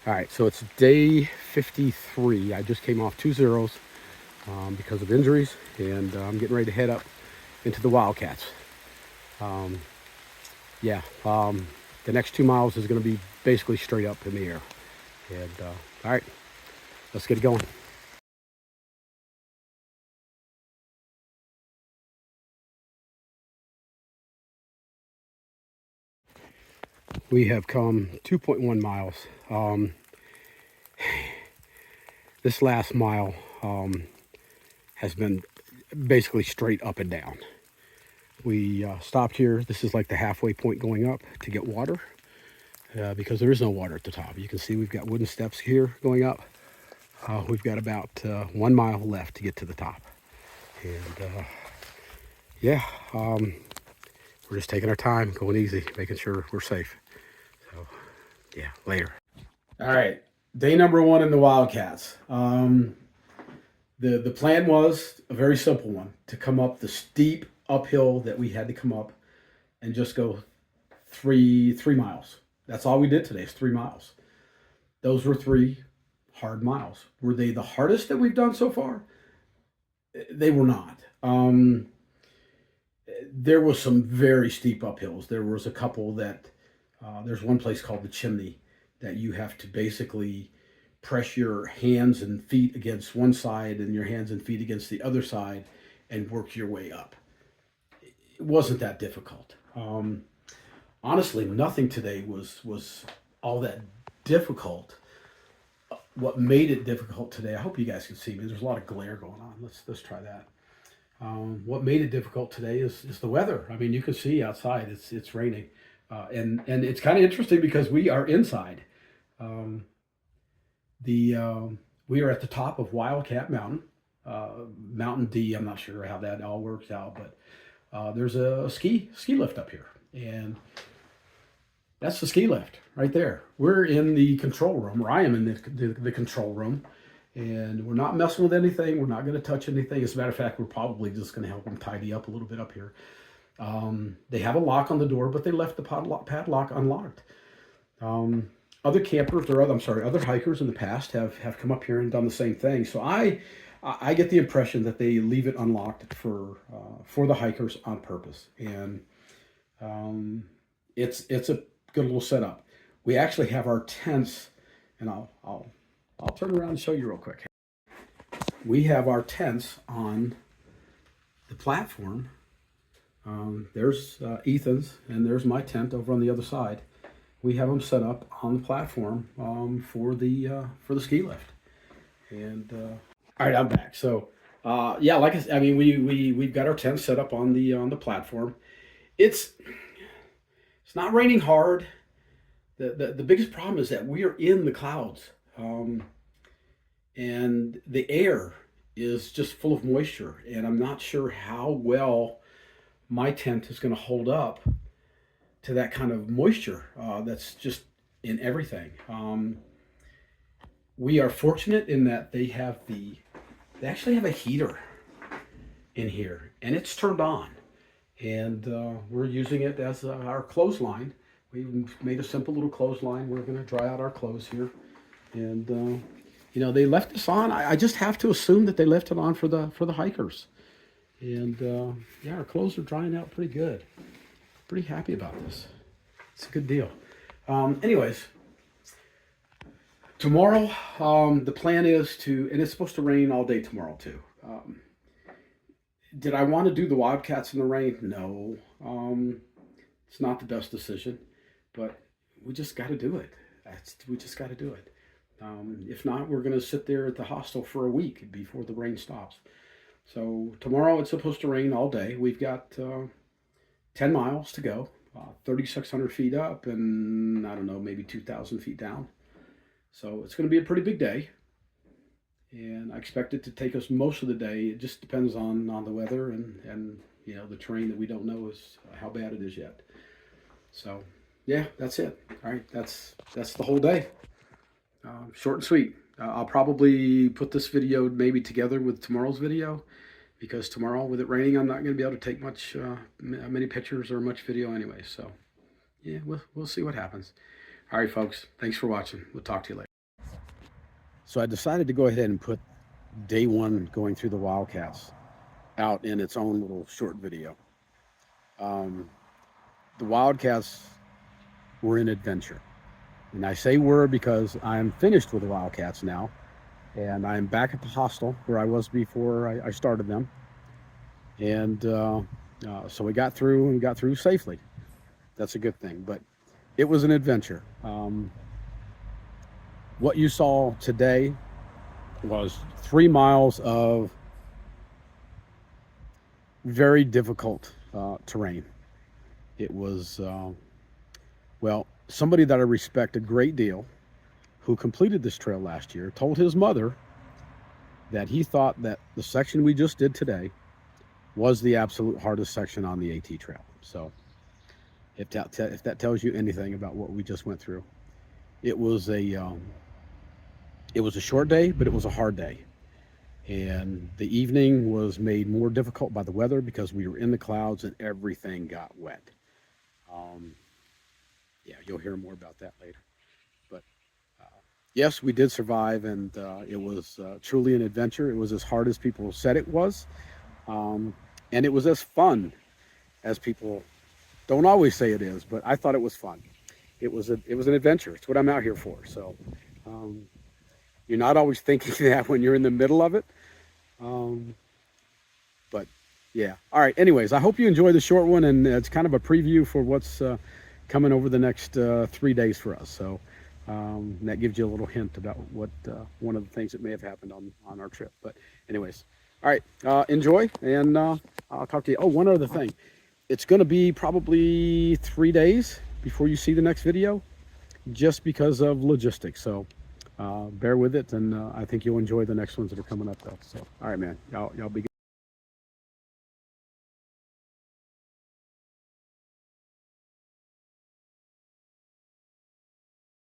All right, so it's day 53. I just came off 2 zeros because of injuries, and I'm getting ready to head up into the Wildcats. The next 2 miles is going to be basically straight up in the air. And all right, let's get it going. We have come 2.1 miles. This last mile has been basically straight up and down. We stopped here. This is like the halfway point going up to get water because there is no water at the top. You can see we've got wooden steps here going up. We've got about 1 mile left to get to the top. And we're just taking our time, going easy, making sure we're safe. So yeah, later. All right, day number 1 in the Wildcats. The plan was a very simple one, to come up the steep uphill that we had to come up and just go three miles. That's all we did today, is 3 miles. Those were 3 hard miles. Were they the hardest that we've done so far? They were not. There was some very steep uphills. There was a couple that, there's one place called the Chimney that you have to basically press your hands and feet against one side and your hands and feet against the other side and work your way up. It wasn't that difficult. Honestly, nothing today was all that difficult. What made it difficult today, I hope you guys can see me. There's a lot of glare going on. Let's try that. What made it difficult today is the weather. I mean, you can see outside it's raining, and it's kind of interesting because we are inside. We are at the top of Wildcat Mountain, Mountain D. I'm not sure how that all works out, but there's a ski lift up here, and that's the ski lift right there. We're in the control room, or I am in the control room, and we're not messing with anything. We're not going to touch anything. As a matter of fact, we're probably just going to help them tidy up a little bit up here. They have a lock on the door, but they left the padlock unlocked. Other campers, or other hikers in the past have come up here and done the same thing. So I get the impression that they leave it unlocked for the hikers on purpose, and it's a good little setup. We actually have our tents, and I'll turn around and show you real quick. We have our tents on the platform. There's Ethan's, and there's my tent over on the other side. We have them set up on the platform for the ski lift. And all right, I'm back. So like I mean, we've got our tent set up on the platform. It's not raining hard. The biggest problem is that we are in the clouds, and the air is just full of moisture, and I'm not sure how well my tent is going to hold up to that kind of moisture that's just in everything. We are fortunate in that they actually have a heater in here, and it's turned on, and we're using it as our clothesline. We made a simple little clothesline. We're going to dry out our clothes here, and they left this on. I just have to assume that they left it on for the hikers, and our clothes are drying out pretty good. Pretty happy about this. It's a good deal. Anyways, tomorrow, the plan is and it's supposed to rain all day tomorrow too. Did I want to do the Wildcats in the rain? No. It's not the best decision, but we just got to do it. We just got to do it. If not, we're going to sit there at the hostel for a week before the rain stops. So tomorrow it's supposed to rain all day. We've got 10 miles to go, 3,600 feet up, and I don't know, maybe 2,000 feet down. So it's going to be a pretty big day, and I expect it to take us most of the day. It just depends on the weather and the terrain that we don't know is how bad it is yet. So yeah, that's it. All right, that's the whole day. Short and sweet. I'll probably put this video maybe together with tomorrow's video, because tomorrow, with it raining, I'm not going to be able to take many pictures or much video anyway. So yeah, we'll see what happens. All right, folks, thanks for watching. We'll talk to you later. So I decided to go ahead and put day one going through the Wildcats out in its own little short video. Um, the Wildcats were an adventure. And I say were because I'm finished with the Wildcats now. And I'm back at the hostel where I was before I started them. And so we got through and got through safely. That's a good thing. But it was an adventure. What you saw today was 3 miles of very difficult terrain. It was, well, somebody that I respect a great deal who completed this trail last year told his mother that he thought that the section we just did today was the absolute hardest section on the AT trail. So if that tells you anything about what we just went through, it was a short day, but it was a hard day. And the evening was made more difficult by the weather because we were in the clouds and everything got wet. Yeah, you'll hear more about that later. But yes, we did survive, and it was truly an adventure. It was as hard as people said it was, and it was as fun as people don't always say it is. But I thought it was fun. It was an adventure. It's what I'm out here for. So you're not always thinking that when you're in the middle of it. But yeah. All right. Anyways, I hope you enjoy the short one, and it's kind of a preview for what's coming over the next 3 days for us. So that gives you a little hint about what one of the things that may have happened on our trip. But anyways, all right, enjoy, and I'll talk to you. Oh, one other thing. It's going to be probably 3 days before you see the next video, just because of logistics. So bear with it, and I think you'll enjoy the next ones that are coming up, though. So, all right, man, y'all be good.